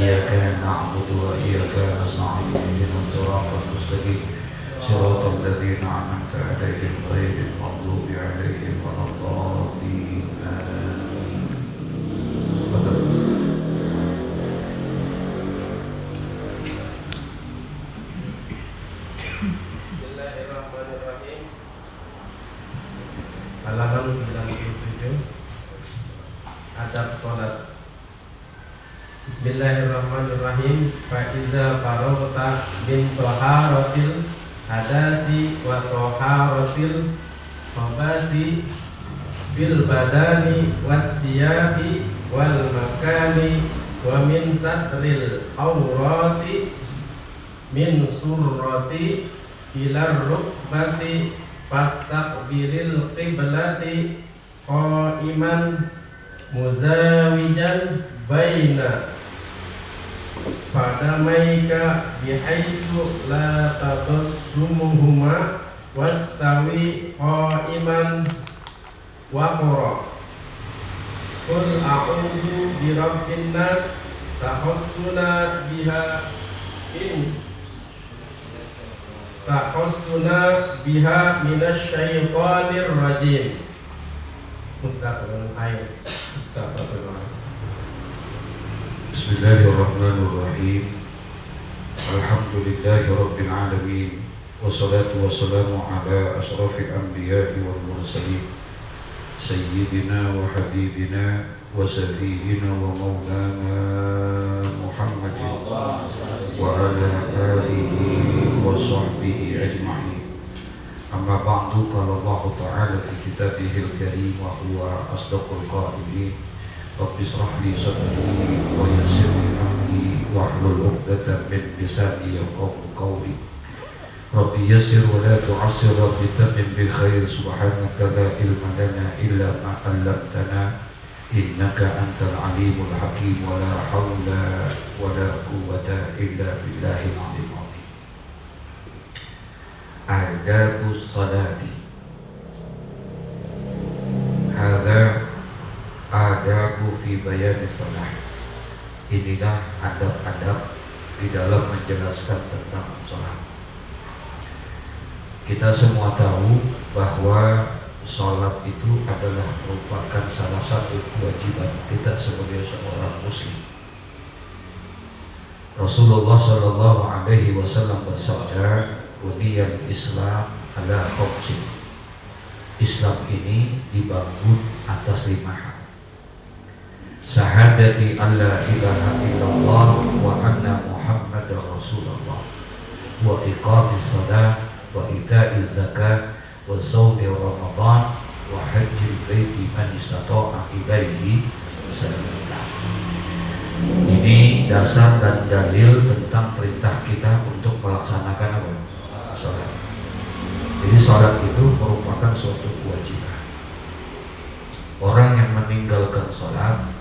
إياك نعبد وإياك نستعين اهدنا الصراط المستقيم صراط الذين أنعمت عليهم غير المغضوب عليهم ولا الضالين آمين. Bismillahirrahmanirrahim. Halaman 97 adab sholat. Bismillahirrahmanirrahim. Fa'iza faragta min taharatil hadasi wa taharatil khabasi bil badani was siyabi wal makani wa min satril awrati min surrati ilar rukbati fastaqbilil qiblati qa'iman muzawijan baina fadamaika bihaitsu la tabassumuhuma wastawi qa'iman wa qura qul a'udzu birabbin nas tahassuna biha minasyaitonir rajim. Muttafaqun alaih. Bismillahirrahmanirrahim. Alhamdulillahi rabbil alamin. Wassalatu wassalamu ala asyrafil anbiya'i wal mursalin sayyidina wa habibina wa safiyina wa maulana Muhammadin wa ala alihi wa sahbihi ajma'in. Amma ba'du, qala Allah ta'ala fi kitabihil karim wa huwa asdaqul qailin. Rabbi shrah li sadri wa yassir li amri wahlul 'uqdatam min lisani yafqahu qawli. Rabbi yassir wa la tu'assir, Rabbi tammim bil khair. Subhanaka la ilma lana illa ma 'allamtana innaka antal alimul hakim. Wa la hawla wa la quwwata illa billahil aliyyil azim. Adabus salati. Hadza adabu fi bayani salat. Inilah adab-adab di dalam menjelaskan tentang salat. Kita semua tahu bahwa salat itu adalah merupakan salah satu kewajiban kita sebagai seorang muslim. Rasulullah Shallallahu Alaihi Wasallam bersabda, "Buniyal Islam ala khamsin." Islam ini dibangun atas 5 hal. Syahadati alla ilaha illallah wa anna Muhammadar Rasulullah, wa iqamis shalah, wa ita'iz zakat, wa shaumi Ramadan, wa hajjil baiti man istata'a ilaihi sabila. Ini dasar dan dalil tentang perintah kita untuk melaksanakan apa? Salat. Jadi salat itu merupakan suatu kewajiban. Orang yang meninggalkan salat,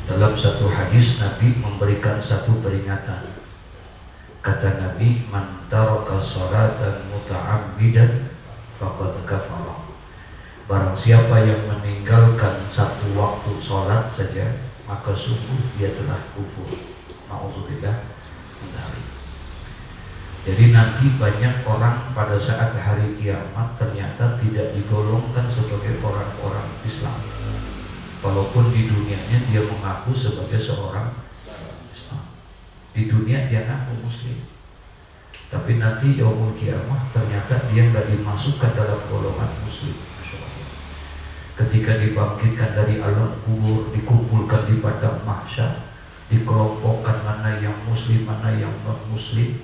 dalam satu hadis Nabi memberikan satu peringatan. Kata Nabi, "Man taraka sholatan muta'ammidan faqad kafara." Barang siapa yang meninggalkan satu waktu sholat saja, maka sungguh dia telah kufur. Na'udzubillah min dzalik. Jadi nanti banyak orang pada saat hari kiamat ternyata tidak digolongkan sebagai orang-orang Islam, walaupun di dunianya dia mengaku sebagai seorang Islam. Di dunia dia ngaku muslim, tapi nanti yaumul kiamah ternyata dia tidak dimasukkan dalam golongan muslim. Ketika dibangkitkan dari alam kubur, dikumpulkan di padang mahsyar, dikelompokkan mana yang muslim, mana yang non muslim,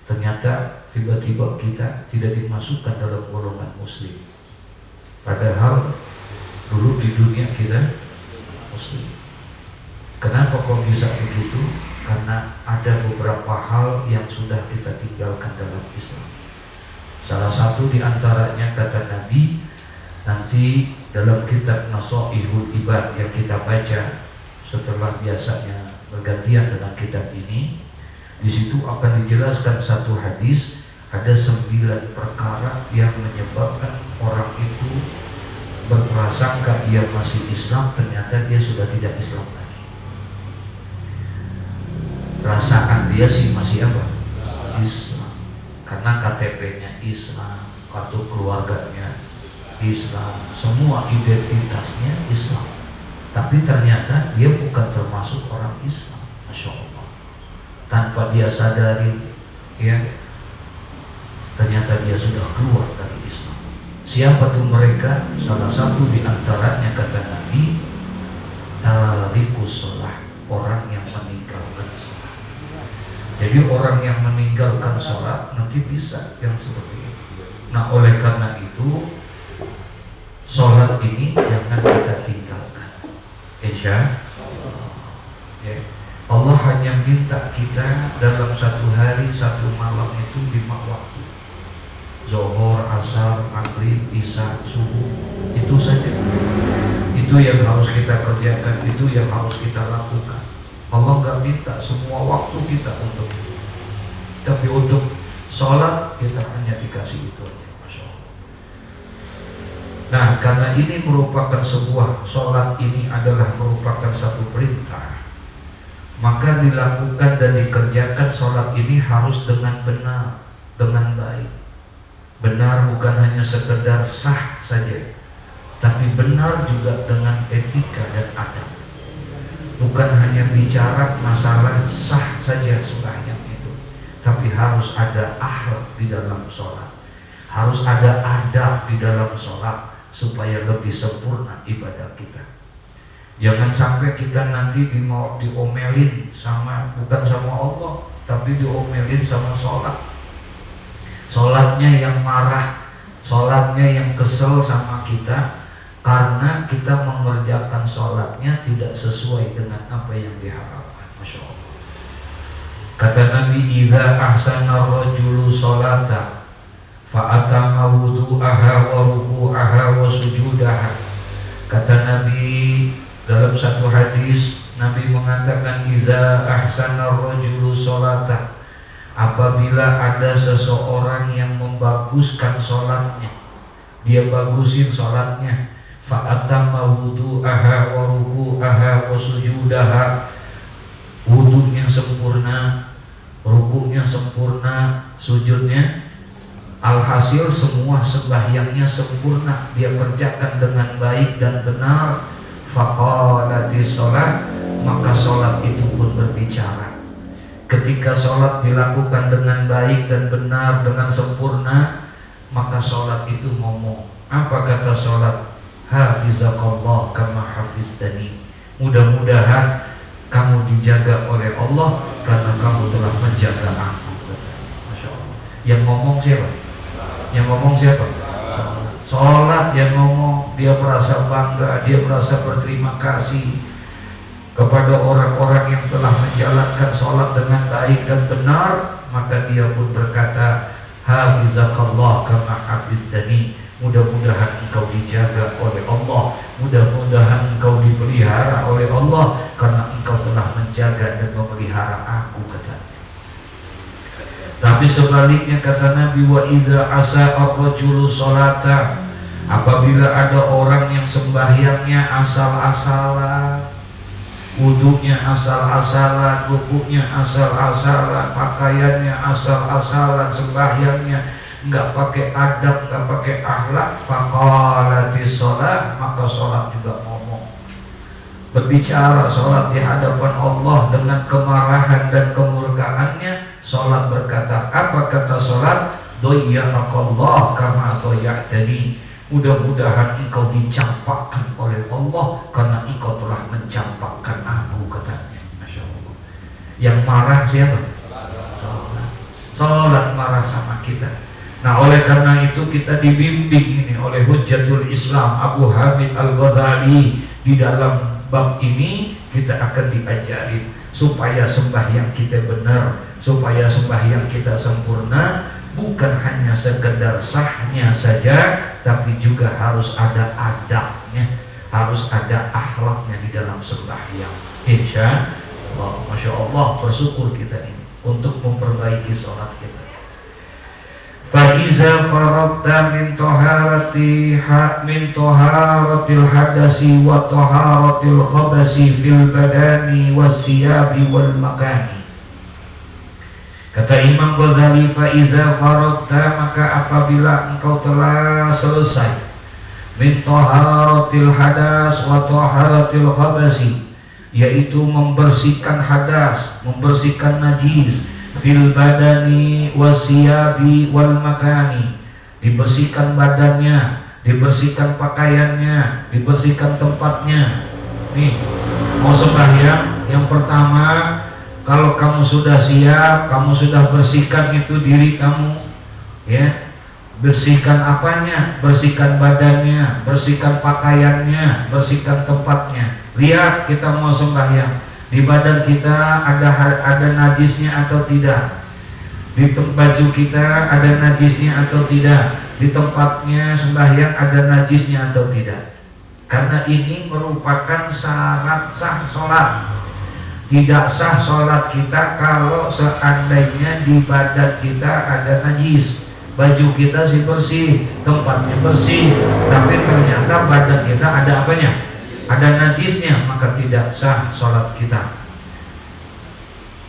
ternyata tiba-tiba kita tidak dimasukkan dalam golongan muslim. Padahal dulu di dunia kita muslim. Kenapa kok bisa begitu? Karena ada beberapa hal yang sudah kita tinggalkan dalam Islam. Salah satu di antaranya kata Nabi, nanti dalam kitab Nasaihul Ibad yang kita baca setelah biasanya bergantian dengan kitab ini, di situ akan dijelaskan satu hadis, ada 9 perkara yang menyebabkan orang itu berprasangka dia masih Islam, ternyata dia sudah tidak Islam lagi. perasaan dia sih masih apa? Islam, karena KTP-nya Islam, kartu keluarganya Islam, semua identitasnya Islam. Tapi ternyata dia bukan termasuk orang Islam, Masya Allah. Tanpa dia sadari, ya, ternyata dia sudah keluar dari Islam. Siapa tuh mereka? Salah satu di antaranya kata Nabi, tarikus sholah, orang yang meninggalkan sholat. Jadi orang yang meninggalkan sholat nanti bisa yang seperti itu. Nah, oleh karena itu sholat ini jangan kita tinggalkan. Insya Allah, ya. Allah hanya minta kita dalam satu hari, satu malam itu 5 waktu. Zuhur, asar, maghrib, isya, subuh. Itu saja. Itu yang harus kita kerjakan, itu yang harus kita lakukan. Allah gak minta semua waktu kita untuk itu. Tapi untuk sholat kita hanya dikasih itu aja. Masya Allah. Nah, karena ini merupakan sebuah, sholat ini adalah merupakan satu perintah, maka dilakukan dan dikerjakan sholat ini harus dengan benar, dengan baik. Benar bukan hanya sekedar sah saja, tapi benar juga dengan etika dan adab. Bukan hanya bicara masalah sah saja sembahyang itu, tapi harus ada akhlak di dalam sholat, harus ada adab di dalam sholat supaya lebih sempurna ibadah kita. Jangan sampai kita nanti diomelin sama, bukan sama Allah, tapi diomelin sama sholat. Sholatnya yang marah, sholatnya yang kesel sama kita karena kita mengerjakan sholatnya tidak sesuai dengan apa yang diharapkan. Masya Allah. Kata Nabi, idza ahsana rajulu sholata fa'atama wudu'aha wa ruku'aha wa sujudaha. Kata Nabi dalam satu hadis, Nabi mengatakan, idza ahsana rajulu sholata, apabila ada seseorang yang membaguskan sholatnya, dia bagusin sholatnya, fa'atama wudu'aha wa ruku'aha wa sujudaha, wudu'nya sempurna, rukuknya sempurna, sujudnya, alhasil semua sembahyangnya sempurna, dia kerjakan dengan baik dan benar, faqalati sholat, maka sholat itu pun berbicara. Ketika sholat dilakukan dengan baik dan benar, dengan sempurna, maka sholat itu ngomong. Apa kata sholat? Hafizakallah kama hafiztani. Mudah-mudahan kamu dijaga oleh Allah karena kamu telah menjaga aku. Masya Allah. Yang ngomong siapa? Yang ngomong siapa? Sholat yang ngomong. Dia merasa bangga, dia merasa berterima kasih kepada orang-orang yang telah menjalankan sholat dengan baik dan benar. Maka dia pun berkata, hafizakallah kama hafiztani. Mudah-mudahan engkau dijaga oleh Allah, mudah-mudahan engkau dipelihara oleh Allah karena engkau telah menjaga dan memelihara aku, katanya. Tapi sebaliknya kata Nabi, wa idza asa ar-rajulu sholata, apabila ada orang yang sembahyangnya asal-asalan, wudunya asal-asalan, rukuknya asal-asalan, pakaiannya asal-asalan, sembahyangnya enggak pakai adab, enggak pakai akhlak, faqalati sholat, maka sholat juga ngomong, berbicara sholat di hadapan Allah dengan kemarahan dan kemurkaannya. Sholat berkata, apa kata sholat? Doyyaqallah kama doyyaqtani. Mudah-mudahan engkau dicampakkan oleh Allah karena engkau telah mencampakkan aku, katanya. Masya Allah. Yang marah siapa? Sholat. Sholat marah sama kita. Nah, oleh karena itu kita dibimbing ini oleh Hujjatul Islam Abu Hamid Al-Ghazali. Di dalam bab ini kita akan diajari supaya sembahyang kita benar, supaya sembahyang kita sempurna, bukan hanya sekedar sahnya saja, tapi juga harus ada adabnya, harus ada akhlaknya di dalam sembahyang. Insya Allah, Masya Allah, bersyukur kita ini untuk memperbaiki sholat kita. Fa'iza farabta min toharatil hadasi wa toharatil khabasi fil badani was siyabi wal makani. Kata Imam Ghazali, fa iza faradta, maka apabila engkau telah selesai min taharatil hadas wa taharatil khabasi, yaitu membersihkan hadas, membersihkan najis, fil badani wasiyabi wal makani, dibersihkan badannya, dibersihkan pakaiannya, dibersihkan tempatnya. Nih, mau sembahyang, yang pertama, kalau kamu sudah siap, kamu sudah bersihkan itu diri kamu, ya, bersihkan apanya, bersihkan badannya, bersihkan pakaiannya, bersihkan tempatnya. Lihat kita mau sembahyang, di badan kita ada najisnya atau tidak, di baju kita ada najisnya atau tidak, di tempatnya sembahyang ada najisnya atau tidak. Karena ini merupakan syarat sah sholat. Tidak sah sholat kita kalau seandainya di badan kita ada najis. Baju kita sih bersih, tempatnya bersih, tapi ternyata badan kita ada apanya? Ada najisnya, maka tidak sah sholat kita.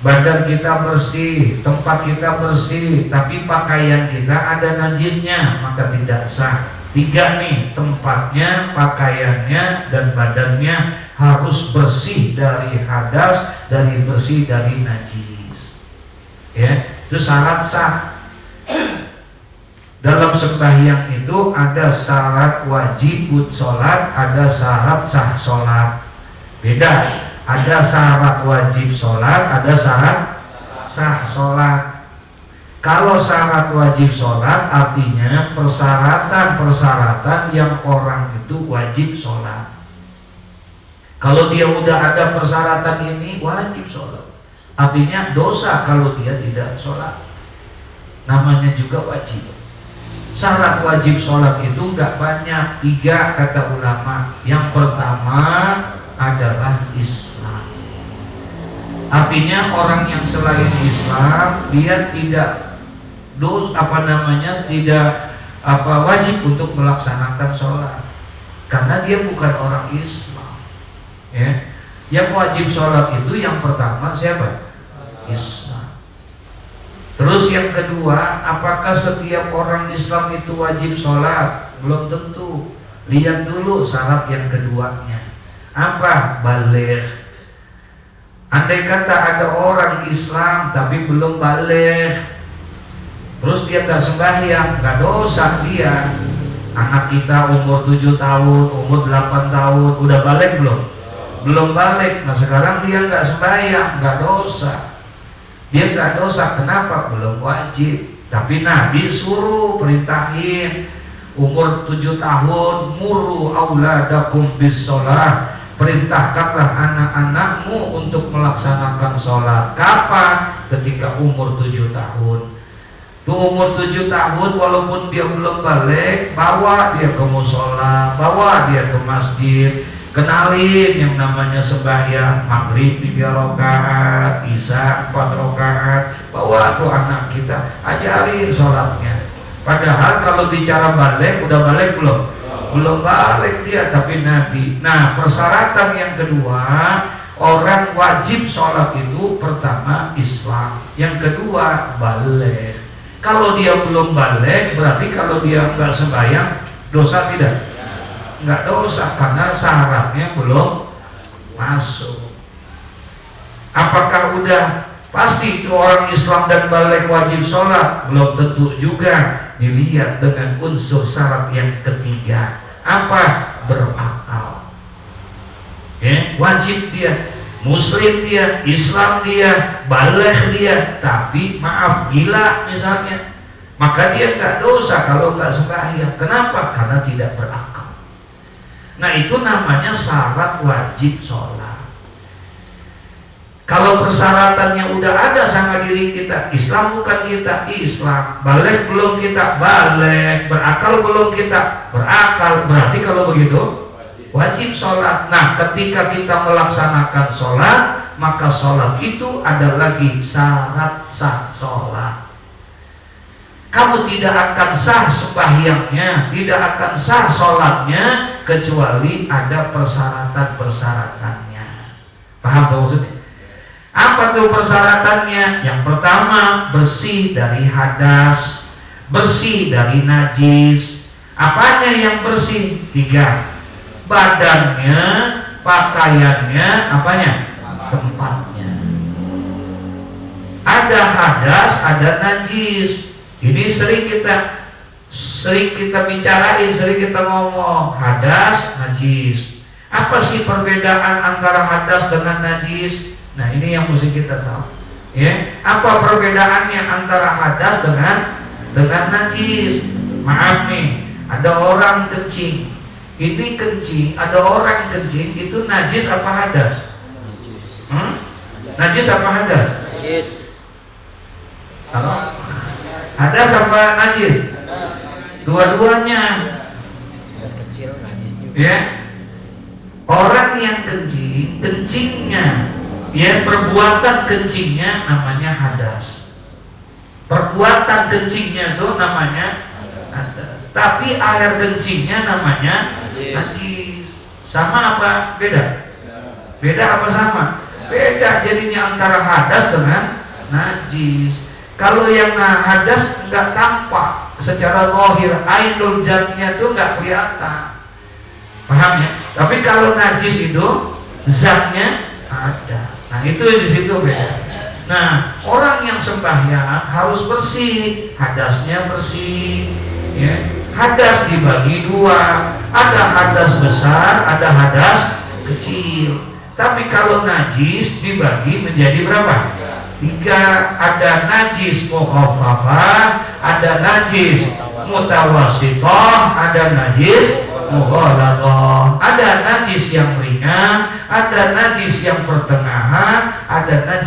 Badan kita bersih, tempat kita bersih, tapi pakaian kita ada najisnya, maka tidak sah. 3 nih, tempatnya, pakaiannya, dan badannya harus bersih dari hadas, bersih dari najis. Ya, itu syarat sah. Dalam sembahyang itu ada syarat wajib sholat, ada syarat sah sholat. Beda, ada syarat wajib sholat, ada syarat sah sholat. Kalau syarat wajib sholat artinya persyaratan-persyaratan yang orang itu wajib sholat. Kalau dia udah ada persyaratan ini wajib sholat, artinya dosa kalau dia tidak sholat, namanya juga wajib. Syarat wajib sholat itu nggak banyak, 3 kata ulama. Yang pertama adalah Islam. Artinya orang yang selain Islam dia tidak wajib untuk melaksanakan sholat, karena dia bukan orang Islam. Ya, yang wajib sholat itu yang pertama siapa? Islam. Terus yang kedua, apakah setiap orang Islam itu wajib sholat? Belum tentu. Lihat dulu syarat yang keduanya. Apa? Baligh. Andai kata ada orang Islam tapi belum baligh, terus dia gak sembahyang, gak dosa dia. Anak kita umur 7 tahun, umur 8 tahun, udah balik belum? Belum balik. Nah sekarang dia gak sembahyang, gak dosa. Dia gak dosa, kenapa? Belum wajib. Tapi Nabi suruh, perintahin, umur 7 tahun, muru auladakum bis sholat, perintahkanlah anak-anakmu untuk melaksanakan sholat. Kapan? Ketika umur 7 tahun. Umur 7 tahun walaupun dia belum balik, bawa dia ke musola, bawa dia ke masjid, kenalin yang namanya sembahyang, maghrib 3 rakaat, isya 4 rakaat, bawa tuh anak kita, ajarin sholatnya. Padahal kalau bicara balik, udah balik belum? Belum balik dia, tapi Nabi. Nah, persyaratan yang kedua, orang wajib sholat itu pertama Islam, yang kedua balik. Kalau dia belum balik, berarti kalau dia nggak sembahyang, dosa tidak? Nggak dosa, karena syaratnya belum masuk. Apakah udah pasti itu orang Islam dan balik wajib sholat? Belum tentu juga. Dilihat dengan unsur syarat yang ketiga. Apa? Berakal. Ya, wajib dia, Muslim dia, Islam dia, baligh dia, tapi maaf gila misalnya, maka dia nggak dosa kalau nggak sembahyang. Kenapa? Karena tidak berakal. Nah itu namanya syarat wajib sholat. Kalau persyaratannya udah ada sama diri kita, Islam bukan kita, Islam, baligh belum kita, baligh, berakal belum kita, berakal, berarti kalau begitu wajib sholat. Nah ketika kita melaksanakan sholat, maka sholat itu ada lagi syarat sah sholat. Kamu tidak akan sah sembahyangnya, tidak akan sah sholatnya kecuali ada persyaratan-persyaratannya. Paham maksudnya? Apa tuh persyaratannya? Yang pertama, bersih dari hadas, bersih dari najis. Apanya yang bersih? 3. Badannya, pakaiannya, apanya? Tempatnya. Ada hadas, ada najis. Ini sering kita bicarain, sering kita ngomong hadas, najis. Apa sih perbedaan antara hadas dengan najis? Nah, ini yang mesti kita tahu. Ya, apa perbedaannya antara hadas dengan najis? Maaf nih, ada orang kencing. Ini kencing, ada orang kencing itu najis apa hadas? Najis apa hadas? Najis. Halo? Hadas apa najis? Dua-duanya. Kecil najis juga. Ya. Orang yang kencing, kencingnya, ya, perbuatan kencingnya namanya hadas. Perbuatan kencingnya itu namanya hadas. Tapi air kencingnya namanya najis. Sama apa? Beda? Beda apa sama? Beda jadinya antara hadas dengan najis. Kalau yang hadas nggak tampak secara zahir, ainul zatnya itu nggak kelihatan. Paham ya? Tapi kalau najis itu zatnya ada. Nah, itu di situ beda. Nah, orang yang sembahyang harus bersih, hadasnya bersih. Ya. Hadas dibagi 2. Ada hadas besar, ada hadas kecil. Tapi kalau najis dibagi menjadi berapa? 3. Ada najis mukhaffafah, ada najis mutawassithah, ada najis mughalladah. Ada najis yang ringan, ada najis yang pertengahan, ada najis